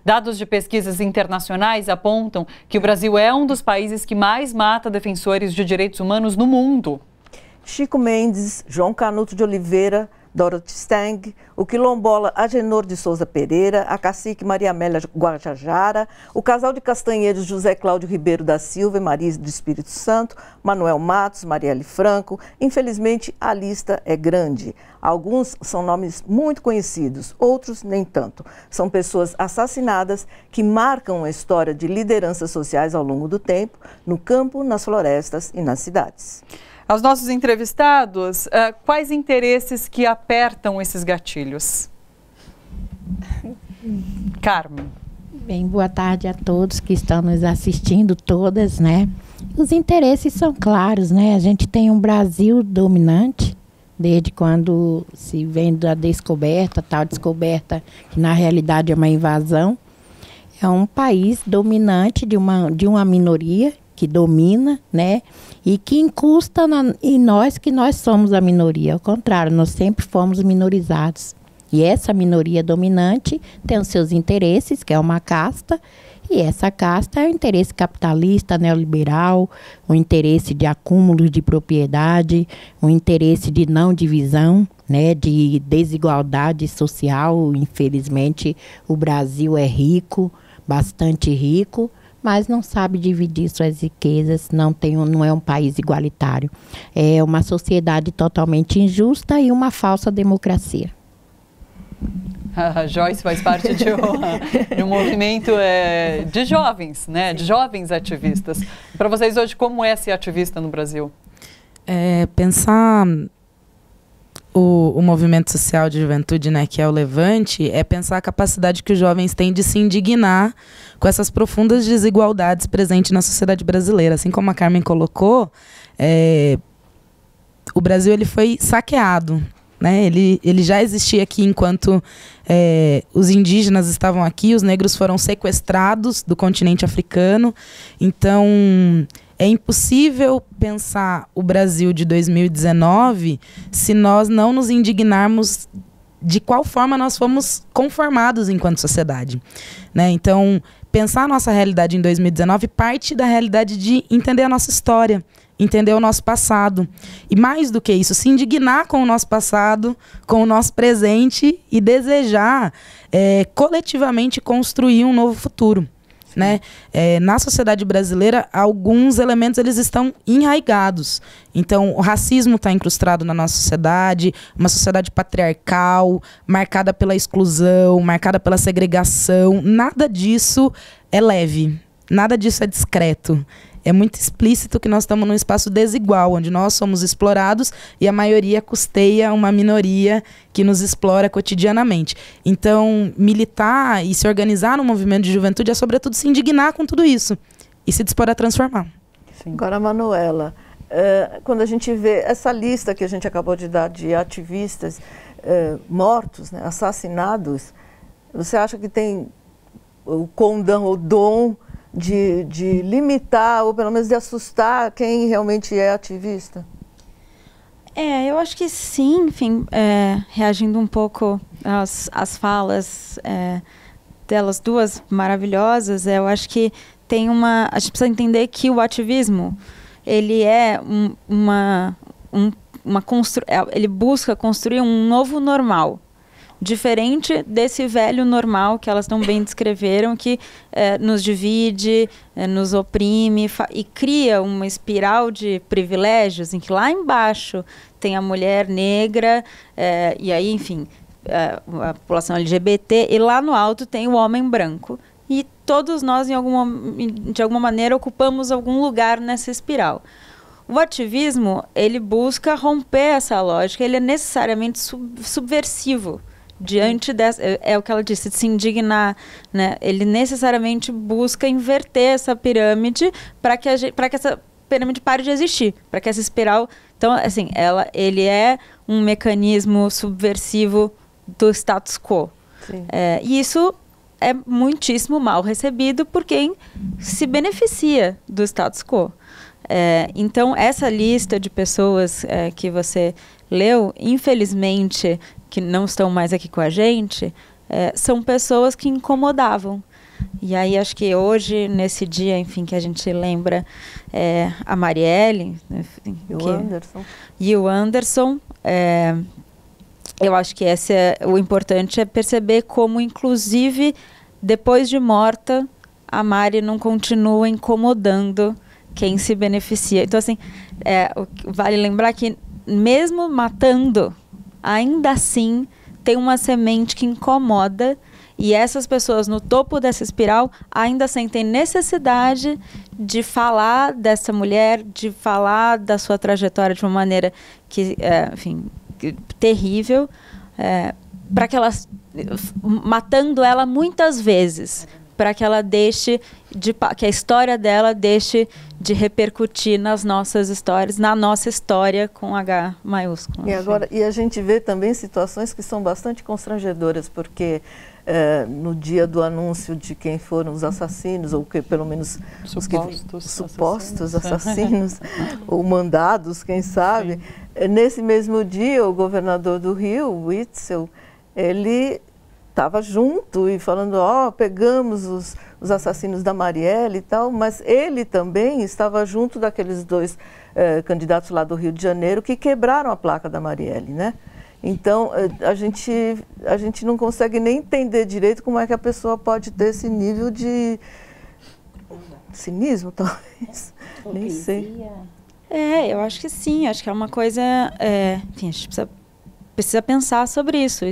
Dados de pesquisas internacionais apontam que o Brasil é um dos países que mais mata defensores de direitos humanos no mundo. Chico Mendes, João Canuto de Oliveira, Dorothy Stang, o quilombola Agenor de Souza Pereira, a cacique Maria Amélia Guajajara, o casal de castanheiros José Cláudio Ribeiro da Silva e Maria do Espírito Santo, Manuel Matos, Marielle Franco. Infelizmente, a lista é grande. Alguns são nomes muito conhecidos, outros nem tanto. São pessoas assassinadas que marcam a história de lideranças sociais ao longo do tempo, no campo, nas florestas e nas cidades. Aos nossos entrevistados, quais interesses que apertam esses gatilhos? Carmen. Bem, boa tarde a todos que estão nos assistindo, todas, né? Os interesses são claros, né? A gente tem um Brasil dominante, desde quando se vem da descoberta, tal descoberta, que na realidade é uma invasão. É um país dominante de uma minoria, que domina, né, e que incrusta em nós, que nós somos a minoria. Ao contrário, nós sempre fomos minorizados. E essa minoria dominante tem os seus interesses, que é uma casta, e essa casta é o interesse capitalista, neoliberal, o interesse de acúmulo de propriedade, o interesse de não divisão, né, de desigualdade social. Infelizmente, o Brasil é rico, bastante rico, mas não sabe dividir suas riquezas, não é um país igualitário. É uma sociedade totalmente injusta e uma falsa democracia. A Joyce faz parte de um movimento de jovens, né? De jovens ativistas. Para vocês hoje, como é ser ativista no Brasil? Pensar o movimento social de juventude, né, que é o Levante, é pensar a capacidade que os jovens têm de se indignar com essas profundas desigualdades presentes na sociedade brasileira. Assim como a Carmen colocou, o Brasil ele foi saqueado, né? Ele já existia aqui enquanto os indígenas estavam aqui, os negros foram sequestrados do continente africano. Então, é impossível pensar o Brasil de 2019 se nós não nos indignarmos de qual forma nós fomos conformados enquanto sociedade, né? Então, pensar a nossa realidade em 2019 parte da realidade de entender a nossa história, entender o nosso passado. E mais do que isso, se indignar com o nosso passado, com o nosso presente e desejar coletivamente construir um novo futuro. Né? Na sociedade brasileira, alguns elementos eles estão enraigados. Então, o racismo está incrustado na nossa sociedade, uma sociedade patriarcal, marcada pela exclusão, marcada pela segregação. Nada disso é leve, nada disso é discreto. É muito explícito que nós estamos num espaço desigual, onde nós somos explorados e a maioria custeia uma minoria que nos explora cotidianamente. Então, militar e se organizar no movimento de juventude é, sobretudo, se indignar com tudo isso e se dispor a transformar. Sim. Agora, Manuela, quando a gente vê essa lista que a gente acabou de dar de ativistas mortos, né, assassinados, você acha que tem o condão, o dom de limitar, ou pelo menos de assustar quem realmente é ativista? Eu acho que sim, enfim, reagindo um pouco às falas delas duas maravilhosas, eu acho que a gente precisa entender que o ativismo, ele é ele busca construir um novo normal, diferente desse velho normal que elas tão bem descreveram, que nos divide, nos oprime e cria uma espiral de privilégios em que lá embaixo tem a mulher negra, e aí, enfim, a população LGBT, e lá no alto tem o homem branco. E todos nós, de alguma maneira, ocupamos algum lugar nessa espiral. O ativismo, ele busca romper essa lógica, ele é necessariamente subversivo. Diante dessa, é o que ela disse, de se indignar, né? Ele necessariamente busca inverter essa pirâmide para que essa pirâmide pare de existir, para que essa espiral... Então, assim, ele é um mecanismo subversivo do status quo. E isso é muitíssimo mal recebido por quem se beneficia do status quo. Então, essa lista de pessoas que você leu, infelizmente, que não estão mais aqui com a gente, são pessoas que incomodavam. E aí acho que hoje, nesse dia, enfim, que a gente lembra a Marielle, enfim, e o Anderson, eu acho que o importante é perceber como, inclusive, depois de morta, a Mari não continua incomodando quem se beneficia. Então, assim, vale lembrar que mesmo matando, ainda assim tem uma semente que incomoda, e essas pessoas no topo dessa espiral ainda sentem necessidade de falar dessa mulher, de falar da sua trajetória de uma maneira que, enfim, terrível, para que elas, matando ela muitas vezes, para que ela deixe que a história dela deixe de repercutir nas nossas histórias, na nossa história com H maiúsculo. E a gente vê também situações que são bastante constrangedoras, porque no dia do anúncio de quem foram os assassinos, ou que pelo menos supostos assassinos, ou mandados, quem sabe, nesse mesmo dia o governador do Rio, Witzel, ele estava junto e falando, pegamos os assassinos da Marielle e tal, mas ele também estava junto daqueles dois candidatos lá do Rio de Janeiro que quebraram a placa da Marielle, né? Então, a gente não consegue nem entender direito como é que a pessoa pode ter esse nível de cinismo, talvez, nem sei. Eu acho que sim, acho que é uma coisa, enfim, a gente precisa pensar sobre isso.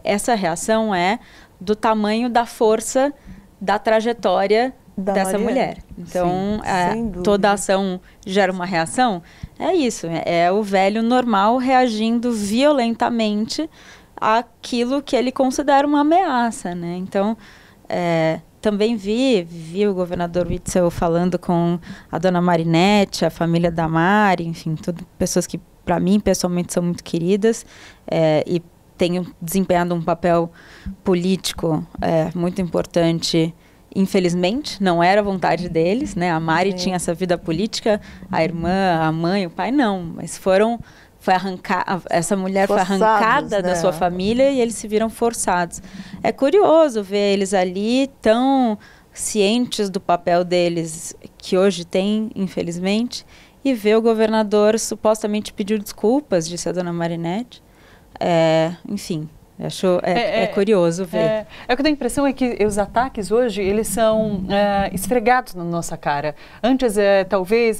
Essa reação é do tamanho da força da trajetória dessa mulher. Então, toda ação gera uma reação. É isso, é o velho normal reagindo violentamente àquilo que ele considera uma ameaça, né? Então, também vi o governador Witzel falando com a dona Marinette, a família da Mari, enfim, pessoas que, para mim, pessoalmente, são muito queridas e tenho desempenhado um papel político muito importante. Infelizmente, não era vontade deles, né? A Mari tinha essa vida política, a irmã, a mãe, o pai não, mas essa mulher foi arrancada da sua família e eles se viram forçados. É curioso ver eles ali tão cientes do papel deles, que hoje tem, infelizmente, e ver o governador supostamente pedir desculpas, disse a dona Marinette. Enfim, acho curioso ver. O que eu tenho a impressão é que os ataques hoje, eles são esfregados na nossa cara. Antes, talvez,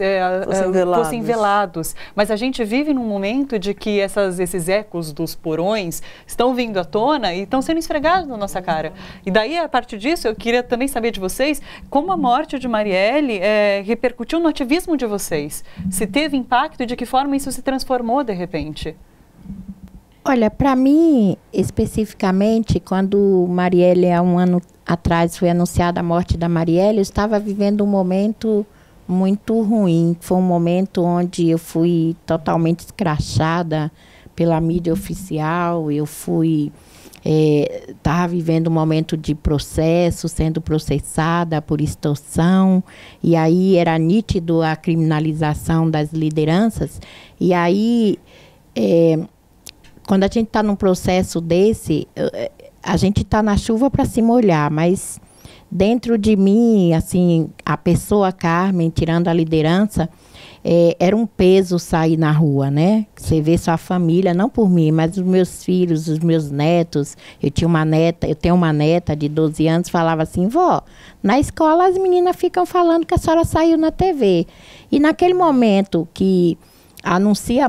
fossem velados. Mas a gente vive num momento de que esses ecos dos porões estão vindo à tona e estão sendo esfregados na nossa cara. E daí, a partir disso, eu queria também saber de vocês como a morte de Marielle repercutiu no ativismo de vocês. Se teve impacto e de que forma isso se transformou de repente. Olha, para mim, especificamente, quando Marielle, há um ano atrás, foi anunciada a morte da Marielle, eu estava vivendo um momento muito ruim. Foi um momento onde eu fui totalmente escrachada pela mídia oficial, eu estava vivendo um momento de processo, sendo processada por extorsão, e aí era nítido a criminalização das lideranças, e aí... quando a gente está num processo desse, a gente está na chuva para se molhar, mas dentro de mim, assim, a pessoa Carmen, tirando a liderança, era um peso sair na rua, né? Você vê sua família, não por mim, mas os meus filhos, os meus netos. Eu tenho uma neta de 12 anos, falava assim, vó, na escola as meninas ficam falando que a senhora saiu na TV. E naquele momento que anuncia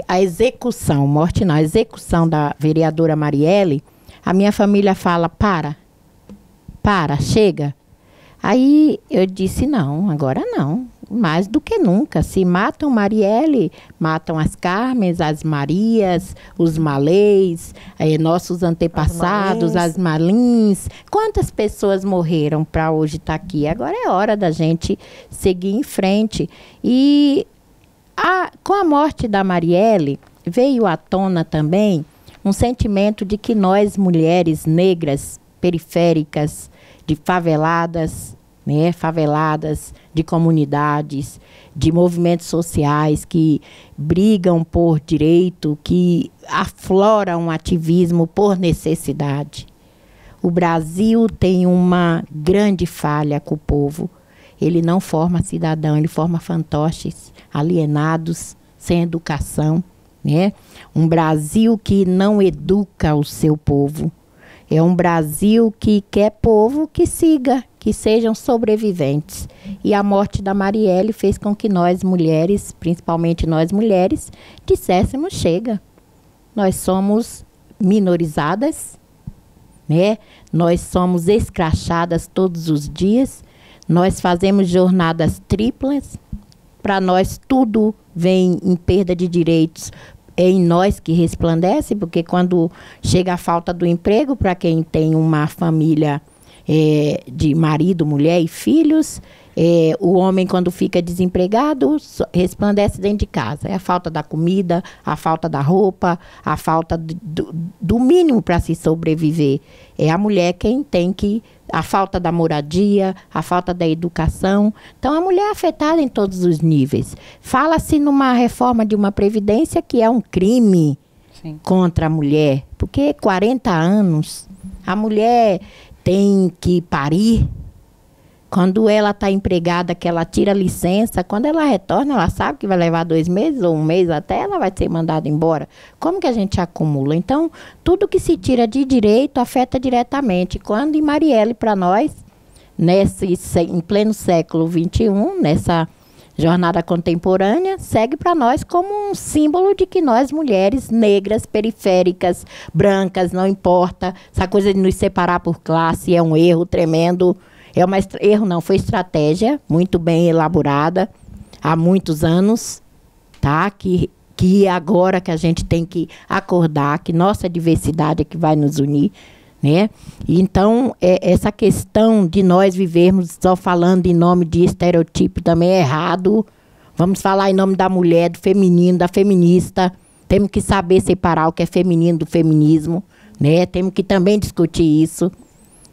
a execução da vereadora Marielle, a minha família fala, chega. Aí eu disse, não, agora não, mais do que nunca. Se matam Marielle, matam as Carmens, as Marias, os Malês, nossos antepassados, as Malins. Quantas pessoas morreram para hoje estar aqui? Agora é hora da gente seguir em frente. E com a morte da Marielle, veio à tona também um sentimento de que nós, mulheres negras, periféricas, de faveladas, né, de comunidades, de movimentos sociais que brigam por direito, que afloram um ativismo por necessidade. O Brasil tem uma grande falha com o povo. Ele não forma cidadão, ele forma fantoches, alienados, sem educação, né? Um Brasil que não educa o seu povo. É um Brasil que quer povo que siga, que sejam sobreviventes. E a morte da Marielle fez com que nós mulheres, principalmente nós mulheres, disséssemos chega. Nós somos minorizadas, né? Nós somos escrachadas todos os dias. Nós fazemos jornadas triplas. Para nós tudo vem em perda de direitos. É em nós que resplandece, porque quando chega a falta do emprego, para quem tem uma família de marido, mulher e filhos, o homem, quando fica desempregado, resplandece dentro de casa. É a falta da comida, a falta da roupa, a falta do mínimo para se sobreviver. É a mulher quem tem que... A falta da moradia, a falta da educação. Então, a mulher é afetada em todos os níveis. Fala-se numa reforma de uma previdência que é um crime contra a mulher. Porque 40 anos, a mulher tem que parir. Quando ela está empregada, que ela tira licença, quando ela retorna, ela sabe que vai levar 2 meses ou 1 mês até, ela vai ser mandada embora. Como que a gente acumula? Então, tudo que se tira de direito afeta diretamente. Quando em Marielle, para nós, em pleno século XXI, nessa jornada contemporânea, segue para nós como um símbolo de que nós, mulheres negras, periféricas, brancas, não importa, essa coisa de nos separar por classe é um erro tremendo. Erro não, foi estratégia muito bem elaborada há muitos anos, tá? Que agora que a gente tem que acordar que nossa diversidade é que vai nos unir, né? E então, essa questão de nós vivermos só falando em nome de estereotipo também é errado. Vamos falar em nome da mulher, do feminino, da feminista. Temos que saber separar o que é feminino do feminismo, né? Temos que também discutir isso.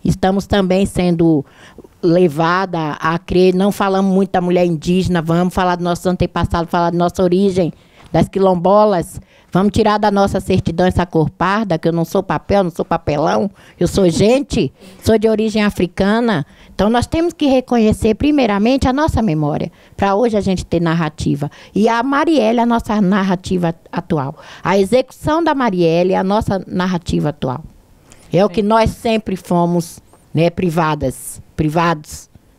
Estamos também sendo levada a crer, não falamos muito da mulher indígena, vamos falar do nosso antepassado, falar da nossa origem, das quilombolas, vamos tirar da nossa certidão essa cor parda, que eu não sou papel, não sou papelão, eu sou gente, sou de origem africana. Então nós temos que reconhecer primeiramente a nossa memória, para hoje a gente ter narrativa. E a Marielle é a nossa narrativa atual. A execução da Marielle é a nossa narrativa atual. É o que nós sempre fomos, né, privados,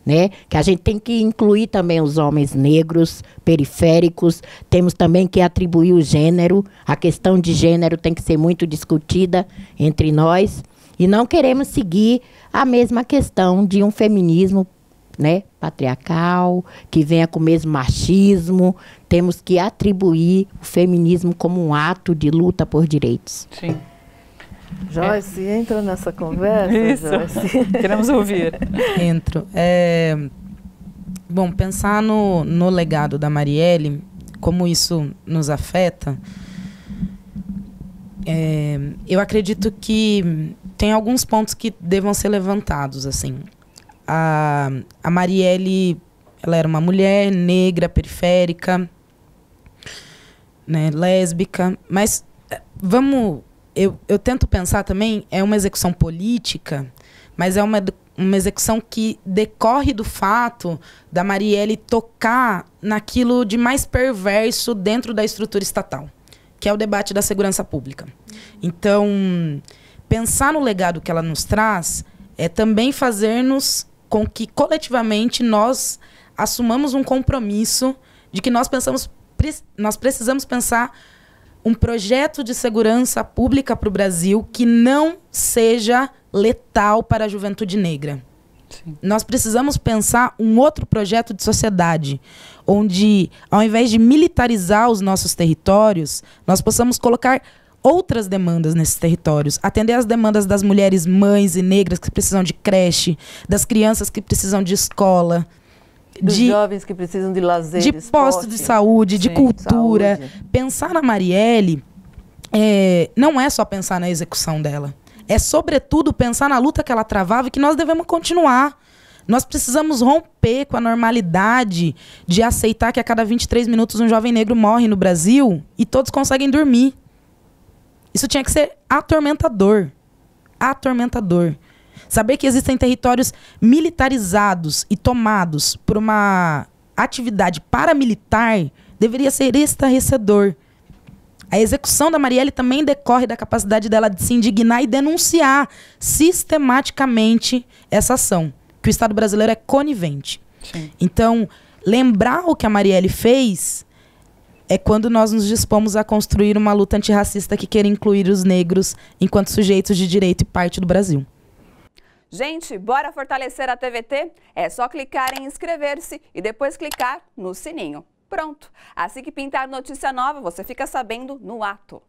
né? Que a gente tem que incluir também os homens negros, periféricos. Temos também que atribuir o gênero. A questão de gênero tem que ser muito discutida entre nós. E não queremos seguir a mesma questão de um feminismo, né, patriarcal, que venha com o mesmo machismo. Temos que atribuir o feminismo como um ato de luta por direitos. Sim. Joyce, entra nessa conversa. Isso. Joyce. Queremos ouvir. Entro. Bom, pensar no legado da Marielle, como isso nos afeta, eu acredito que tem alguns pontos que devam ser levantados. Assim. A Marielle, ela era uma mulher negra, periférica, né, lésbica, mas eu tento pensar também, é uma execução política, mas é uma execução que decorre do fato da Marielle tocar naquilo de mais perverso dentro da estrutura estatal, que é o debate da segurança pública. Então, pensar no legado que ela nos traz é também fazer-nos com que, coletivamente, nós assumamos um compromisso de que nós precisamos pensar um projeto de segurança pública para o Brasil que não seja letal para a juventude negra. Sim. Nós precisamos pensar um outro projeto de sociedade, onde, ao invés de militarizar os nossos territórios, nós possamos colocar outras demandas nesses territórios, atender às demandas das mulheres mães e negras que precisam de creche, das crianças que precisam de escola, dos jovens que precisam de lazer, de posto de saúde, de cultura. Saúde. Pensar na Marielle não é só pensar na execução dela. É, sobretudo, pensar na luta que ela travava e que nós devemos continuar. Nós precisamos romper com a normalidade de aceitar que a cada 23 minutos um jovem negro morre no Brasil e todos conseguem dormir. Isso tinha que ser atormentador. Atormentador. Saber que existem territórios militarizados e tomados por uma atividade paramilitar deveria ser estarrecedor. A execução da Marielle também decorre da capacidade dela de se indignar e denunciar sistematicamente essa ação, que o Estado brasileiro é conivente. Sim. Então, lembrar o que a Marielle fez é quando nós nos dispomos a construir uma luta antirracista que queira incluir os negros enquanto sujeitos de direito e parte do Brasil. Gente, bora fortalecer a TVT? É só clicar em inscrever-se e depois clicar no sininho. Pronto! Assim que pintar notícia nova, você fica sabendo no ato.